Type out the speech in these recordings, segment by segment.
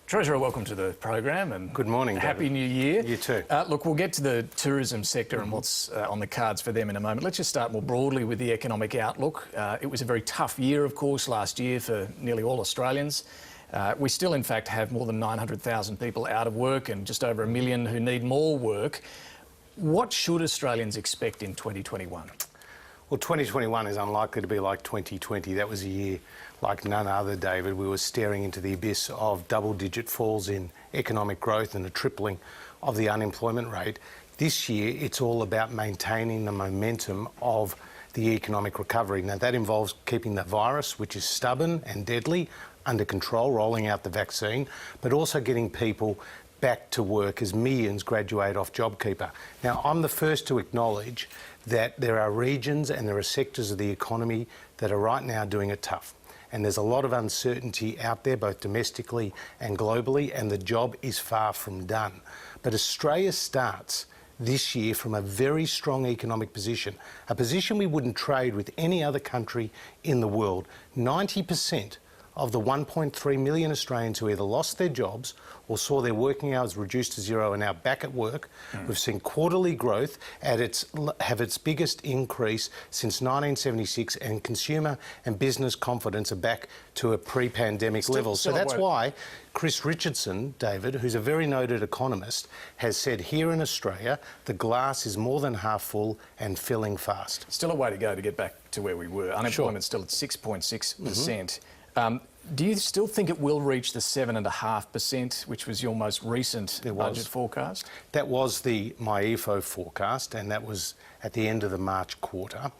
Treasurer, welcome to the program and good morning. Happy David. New Year. You too. Look, we'll get to the tourism sector and what's on the cards for them in a moment. Let's just start more broadly with the economic outlook. It was a very tough year, of course, last year for nearly all Australians. We still, in fact, have more than 900,000 people out of work and just over 1 million who need more work. What should Australians expect in 2021? Well, 2021 is unlikely to be like 2020. That was a year like none other, David. We were staring into the abyss of double-digit falls in economic growth and a tripling of the unemployment rate. This year, it's all about maintaining the momentum of the economic recovery. Now, that involves keeping the virus, which is stubborn and deadly, under control, rolling out the vaccine, but also getting people back to work as millions graduate off JobKeeper. Now, I'm the first to acknowledge that there are regions and there are sectors of the economy that are right now doing it tough. And there's a lot of uncertainty out there, both domestically and globally, and the job is far from done. But Australia starts this year from a very strong economic position, a position we wouldn't trade with any other country in the world. 90% of the 1.3 million Australians who either lost their jobs or saw their working hours reduced to zero are now back at work. We've seen quarterly growth have its biggest increase since 1976, and consumer and business confidence are back to a pre-pandemic level. So that's why Chris Richardson, David, who's a very noted economist, has said here in Australia the glass is more than half full and filling fast. Still a way to go to get back to where we were. Unemployment's still at 6.6%. Do you still think it will reach the 7.5%, which was your most recent budget forecast? That was the MyEFO forecast, and that was at the end of the March quarter.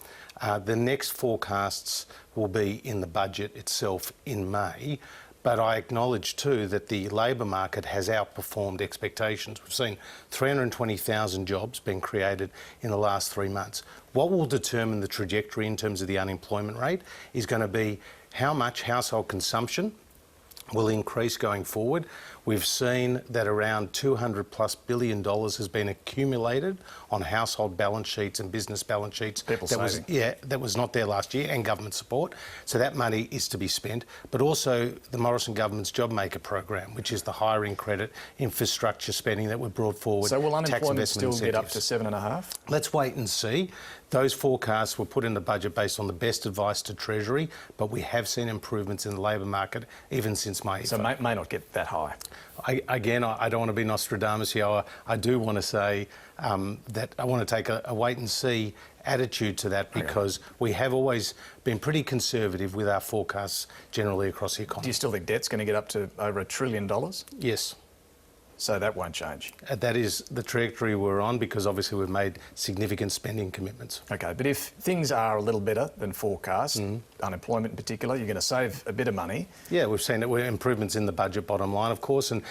The next forecasts will be in the budget itself in May. But I acknowledge too that the labour market has outperformed expectations. We've seen 320,000 jobs being created in the last 3 months. What will determine the trajectory in terms of the unemployment rate is going to be how much household consumption will increase going forward. We've seen that around $200+ billion has been accumulated on household balance sheets and business balance sheets. That was not there last year, and government support. So that money is to be spent. But also the Morrison government's JobMaker program, which is the hiring credit, infrastructure spending that were brought forward. So will unemployment still get up to 7.5? Let's wait and see. Those forecasts were put in the budget based on the best advice to Treasury, but we have seen improvements in the labour market even since May. So it may not get that high. I don't want to be Nostradamus here. I do want to say that I want to take a wait-and-see attitude to that, because we have always been pretty conservative with our forecasts generally across the economy. Do you still think debt's going to get up to over $1 trillion? Yes. So that won't change? That is the trajectory we're on, because obviously we've made significant spending commitments. OK, but if things are a little better than forecast, unemployment in particular, you're going to save a bit of money. Yeah, we've seen that we're improvements in the budget bottom line, of course, and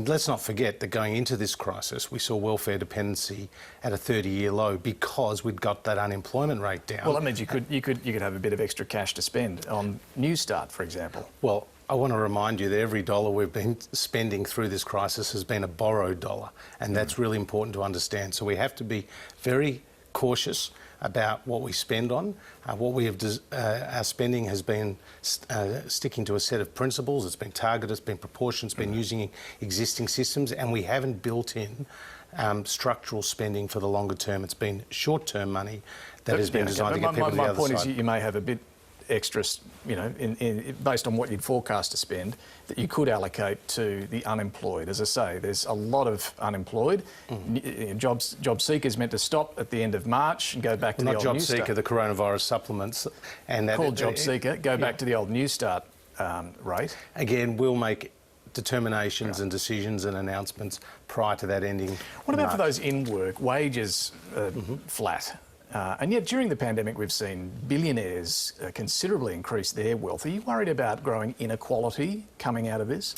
let's not forget that going into this crisis, we saw welfare dependency at a 30-year low because we'd got that unemployment rate down. Well, that means you could have a bit of extra cash to spend on Newstart, for example. Well, I want to remind you that every dollar we've been spending through this crisis has been a borrowed dollar, and that's really important to understand. So we have to be very cautious about what we spend on. Our spending has been sticking to a set of principles. It's been targeted, it's been proportioned, it's been using existing systems, and we haven't built in structural spending for the longer term. It's been short-term money that has been designed to get people to the other side. My point is you may have a bit extra, based on what you'd forecast to spend, that you could allocate to the unemployed. As I say, there's a lot of unemployed. JobSeeker is meant to stop at the end of March and go back to the old Newstart. Not JobSeeker, the coronavirus supplements. And that, called JobSeeker, go back to the old Newstart rate. Again, we'll make determinations and decisions and announcements prior to that ending. What about for those in work? Wages flat. And yet, during the pandemic, we've seen billionaires considerably increase their wealth. Are you worried about growing inequality coming out of this?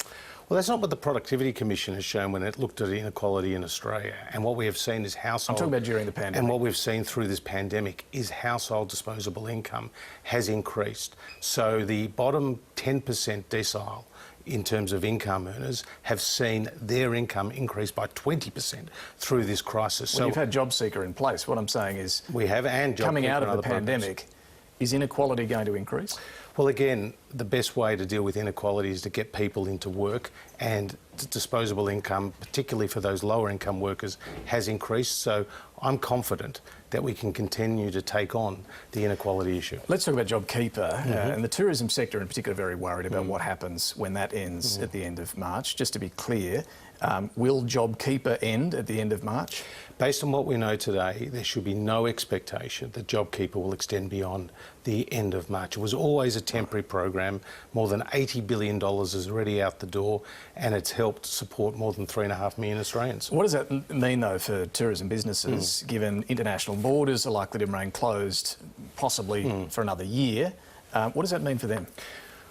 Well, that's not what the Productivity Commission has shown when it looked at inequality in Australia. And what we have seen is household... I'm talking about during the pandemic. And what we've seen through this pandemic is household disposable income has increased. So the bottom 10% decile in terms of income earners have seen their income increase by 20% through this crisis. Well, so you've had JobSeeker in place. What I'm saying is... We have, and JobKeeper coming out of the programs. pandemic, is inequality going to increase? Well, again, the best way to deal with inequality is to get people into work, and disposable income, particularly for those lower income workers, has increased. So I'm confident that we can continue to take on the inequality issue. Let's talk about JobKeeper, and the tourism sector in particular very worried about what happens when that ends at the end of March. Just to be clear, will JobKeeper end at the end of March? Based on what we know today, there should be no expectation that JobKeeper will extend beyond the end of March. It was always a temporary program. More than $80 billion is already out the door, and it's helped support more than 3.5 million Australians. What does that mean, though, for tourism businesses, given international borders are likely to remain closed, possibly for another year? What does that mean for them?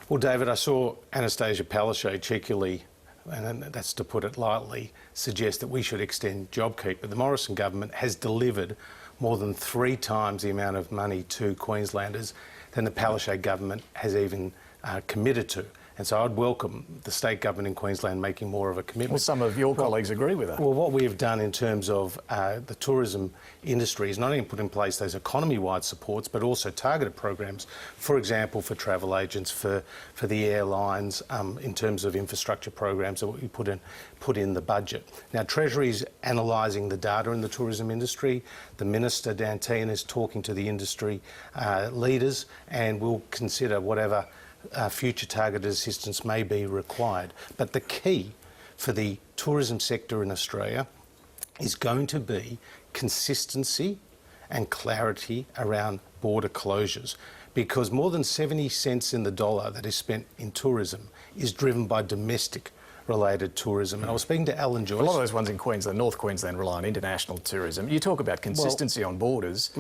Well, David, I saw Anastasia Palaszczuk cheekily, and that's to put it lightly, suggest that we should extend JobKeeper. The Morrison government has delivered more than 3 times the amount of money to Queenslanders than the Palaszczuk government has even committed to. And so I'd welcome the state government in Queensland making more of a commitment. Well, some of your colleagues agree with that. Well, what we have done in terms of the tourism industry is not only put in place those economy-wide supports, but also targeted programs, for example, for travel agents, for the airlines, in terms of infrastructure programs that we put in the budget. Now, Treasury's analysing the data in the tourism industry. The Minister, Danteen, is talking to the industry leaders, and we'll consider whatever future targeted assistance may be required. But the key for the tourism sector in Australia is going to be consistency and clarity around border closures, because more than 70 cents in the dollar that is spent in tourism is driven by domestic related tourism. And I was speaking to Alan Joyce. A lot of those ones in Queensland, North Queensland, rely on international tourism. You talk about consistency on borders.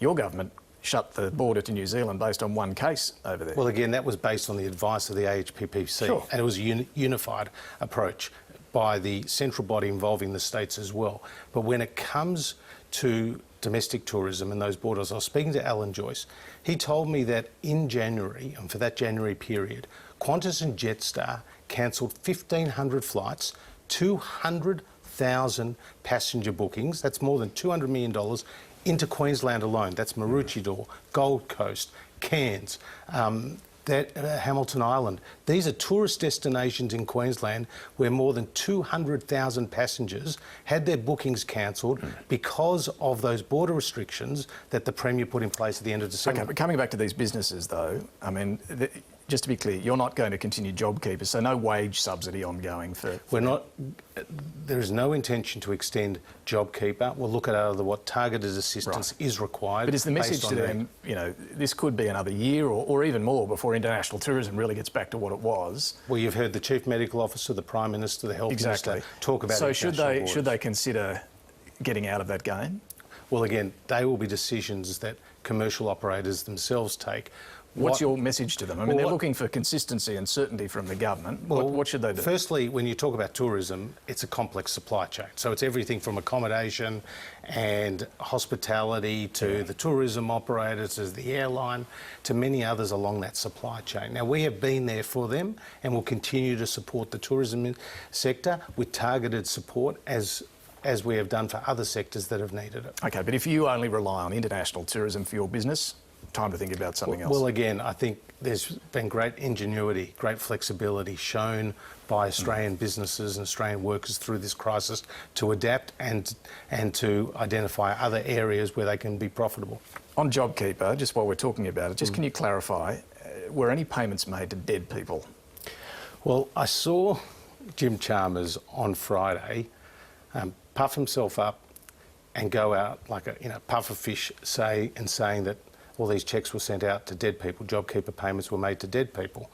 Your government shut the border to New Zealand based on one case over there. Well, again, that was based on the advice of the AHPPC, Sure. and it was a unified approach by the central body involving the states as well. But when it comes to domestic tourism and those borders, I was speaking to Alan Joyce. He told me that in January, and for that January period, Qantas and Jetstar cancelled 1,500 flights, 200,000 passenger bookings, that's more than $200 million, into Queensland alone. That's Maroochydore, Gold Coast, Cairns, Hamilton Island. These are tourist destinations in Queensland where more than 200,000 passengers had their bookings cancelled because of those border restrictions that the Premier put in place at the end of December. Okay, but coming back to these businesses, though, I mean, just to be clear, you're not going to continue JobKeeper, so no wage subsidy ongoing for... There is no intention to extend JobKeeper. We'll look at what targeted assistance is required. But is the message to them, you know, this could be another year or even more before international tourism really gets back to what it was? Well, you've heard the Chief Medical Officer, the Prime Minister, the Health Minister talk about international borders. So should they consider getting out of that game? Well, again, they will be decisions that commercial operators themselves take. What's your message to them? I mean, they're looking for consistency and certainty from the government. What should they do? Firstly, when you talk about tourism, it's a complex supply chain. So it's everything from accommodation and hospitality to the tourism operators, to the airline, to many others along that supply chain. Now, we have been there for them and will continue to support the tourism sector with targeted support as we have done for other sectors that have needed it. OK, but if you only rely on international tourism for your business, time to think about something else. Well, again, I think there's been great ingenuity, great flexibility shown by Australian businesses and Australian workers through this crisis to adapt and to identify other areas where they can be profitable. On JobKeeper, just while we're talking about it, just can you clarify, were any payments made to dead people? Well, I saw Jim Chalmers on Friday puff himself up and go out like a puffer fish saying that all these cheques were sent out to dead people, JobKeeper payments were made to dead people.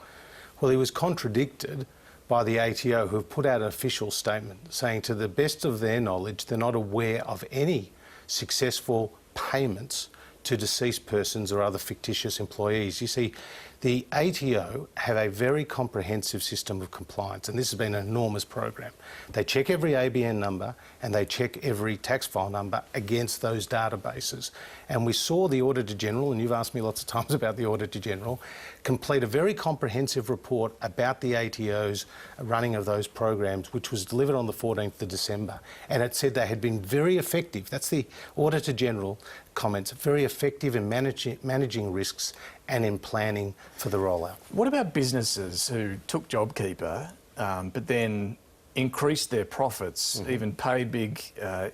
Well, he was contradicted by the ATO, who have put out an official statement saying to the best of their knowledge, they're not aware of any successful payments to deceased persons or other fictitious employees. You see, the ATO have a very comprehensive system of compliance, and this has been an enormous program. They check every ABN number and they check every tax file number against those databases. And we saw the Auditor General, and you've asked me lots of times about the Auditor General, complete a very comprehensive report about the ATO's running of those programs, which was delivered on the 14th of December. And it said they had been very effective. That's the Auditor General comments, very effective in managing risks and in planning for the rollout. What about businesses who took JobKeeper but then increased their profits, even paid big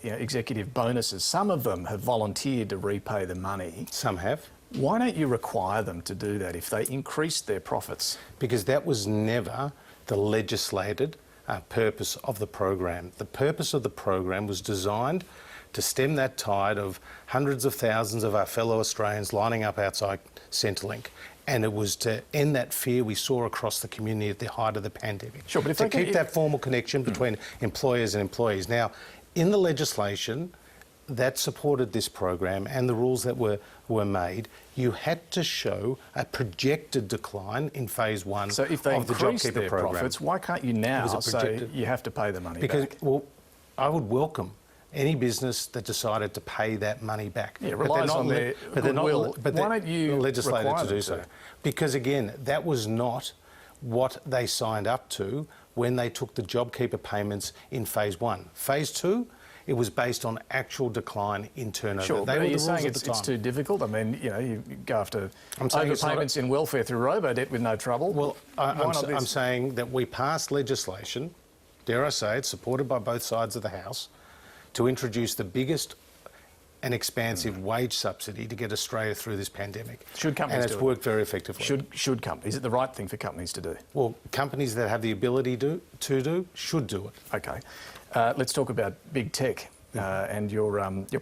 executive bonuses? Some of them have volunteered to repay the money. Some have. Why don't you require them to do that if they increased their profits? Because that was never the legislated purpose of the program. The purpose of the program was designed to stem that tide of hundreds of thousands of our fellow Australians lining up outside Centrelink. And it was to end that fear we saw across the community at the height of the pandemic. Sure, but if to keep that formal connection between employers and employees. Now, in the legislation that supported this program and the rules that were made, you had to show a projected decline in phase one of the JobKeeper program. So if they increase their profits, why can't you now say you have to pay the money back? Well, I would welcome any business that decided to pay that money back. Yeah, relies on their goodwill. Why don't you legislated require to do so? Because again, that was not what they signed up to when they took the JobKeeper payments in phase one. Phase two, it was based on actual decline in turnover. Sure, but are you saying it's too difficult? I mean, you go after overpayments in welfare through robo-debt with no trouble. Well, I'm saying that we passed legislation, dare I say it, supported by both sides of the House, to introduce the biggest and expansive wage subsidy to get Australia through this pandemic. Should companies and it's worked very effectively. Should companies? Is it the right thing for companies to do? Well, companies that have the ability to do should do it. Okay. Let's talk about big tech and your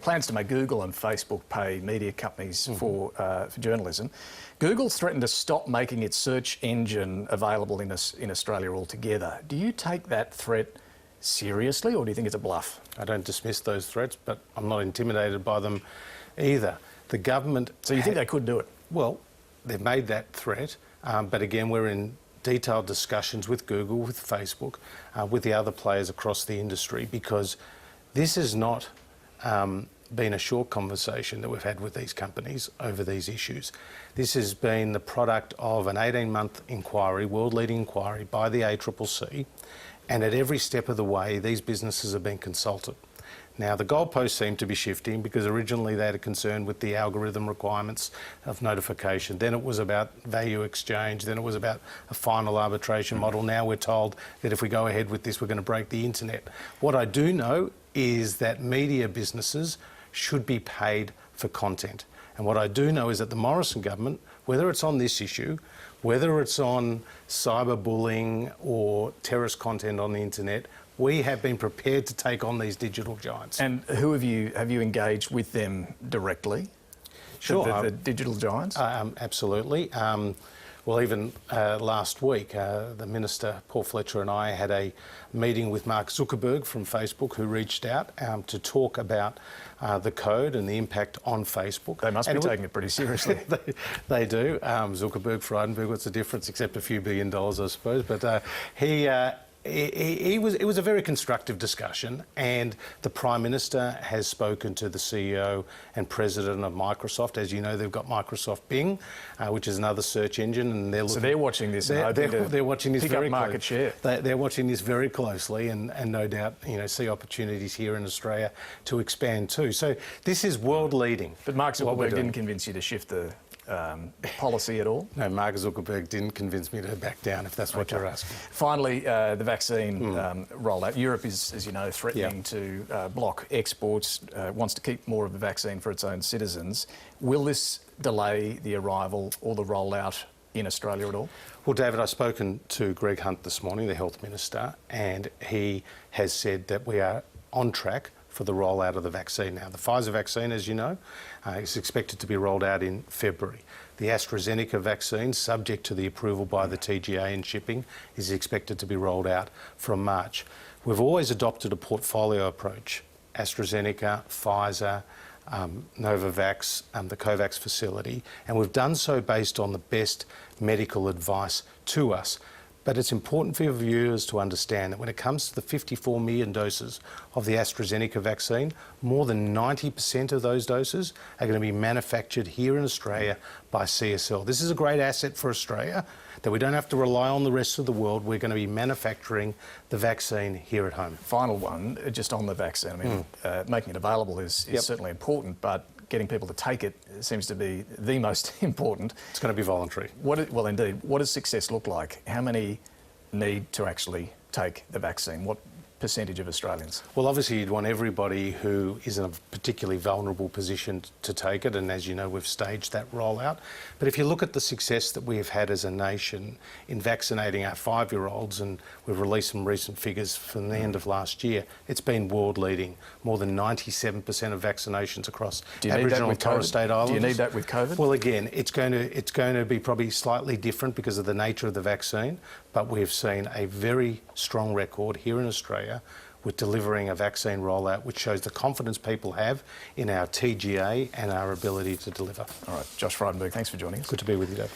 plans to make Google and Facebook pay media companies for journalism. Google's threatened to stop making its search engine available in Australia altogether. Do you take that threat seriously, or do you think it's a bluff? I don't dismiss those threats, but I'm not intimidated by them either. The government... So you think they could do it? Well, they've made that threat, but again, we're in detailed discussions with Google, with Facebook, with the other players across the industry, because this has not been a short conversation that we've had with these companies over these issues. This has been the product of an 18-month inquiry, world-leading inquiry by the ACCC, and at every step of the way, these businesses have been consulted. Now, the goalposts seem to be shifting because originally they had a concern with the algorithm requirements of notification. Then it was about value exchange. Then it was about a final arbitration model. Now we're told that if we go ahead with this, we're going to break the internet. What I do know is that media businesses should be paid for content. And what I do know is that the Morrison government, whether it's on this issue, whether it's on cyberbullying or terrorist content on the internet, we have been prepared to take on these digital giants. And who have you engaged with them directly? Sure. The digital giants? Absolutely. Well, even last week, the Minister, Paul Fletcher, and I had a meeting with Mark Zuckerberg from Facebook, who reached out to talk about the code and the impact on Facebook. They must be taking it pretty seriously. They do. Zuckerberg, Frydenberg, what's the difference? Except a few $1 billion, I suppose. But it was a very constructive discussion, and the Prime Minister has spoken to the CEO and President of Microsoft. As you know, they've got Microsoft Bing, which is another search engine, and they're watching this. They're watching this very market share. They're watching this very closely, and no doubt see opportunities here in Australia to expand too. So this is world leading. But Mark Zuckerberg didn't convince you to shift the policy at all? No, Mark Zuckerberg didn't convince me to back down, if that's what you're asking. Finally, the vaccine rollout. Europe is, as you know, threatening to block exports, wants to keep more of the vaccine for its own citizens. Will this delay the arrival or the rollout in Australia at all? Well, David, I've spoken to Greg Hunt this morning, the Health Minister, and he has said that we are on track for the rollout of the vaccine now. The Pfizer vaccine, as you know, is expected to be rolled out in February. The AstraZeneca vaccine, subject to the approval by the TGA and shipping, is expected to be rolled out from March. We've always adopted a portfolio approach. AstraZeneca, Pfizer, Novavax, the COVAX facility, and we've done so based on the best medical advice to us. But it's important for your viewers to understand that when it comes to the 54 million doses of the AstraZeneca vaccine, more than 90% of those doses are going to be manufactured here in Australia by CSL. This is a great asset for Australia, that we don't have to rely on the rest of the world. We're going to be manufacturing the vaccine here at home. Final one, just on the vaccine. I mean, making it available is certainly important, but getting people to take it seems to be the most important. It's going to be voluntary. Well, indeed. What does success look like? How many need to actually take the vaccine? What percentage of Australians? Well, obviously you'd want everybody who is in a particularly vulnerable position to take it, and as you know, we've staged that rollout. But if you look at the success that we have had as a nation in vaccinating our 5-year-olds, and we've released some recent figures from the end of last year, it's been world-leading. More than 97% of vaccinations across Aboriginal and Torres Strait Islanders. Do you need that with COVID? Well, again, it's going to be probably slightly different because of the nature of the vaccine, but we've seen a very strong record here in Australia with delivering a vaccine rollout, which shows the confidence people have in our TGA and our ability to deliver. All right, Josh Frydenberg, thanks for joining us. Good to be with you, Dave.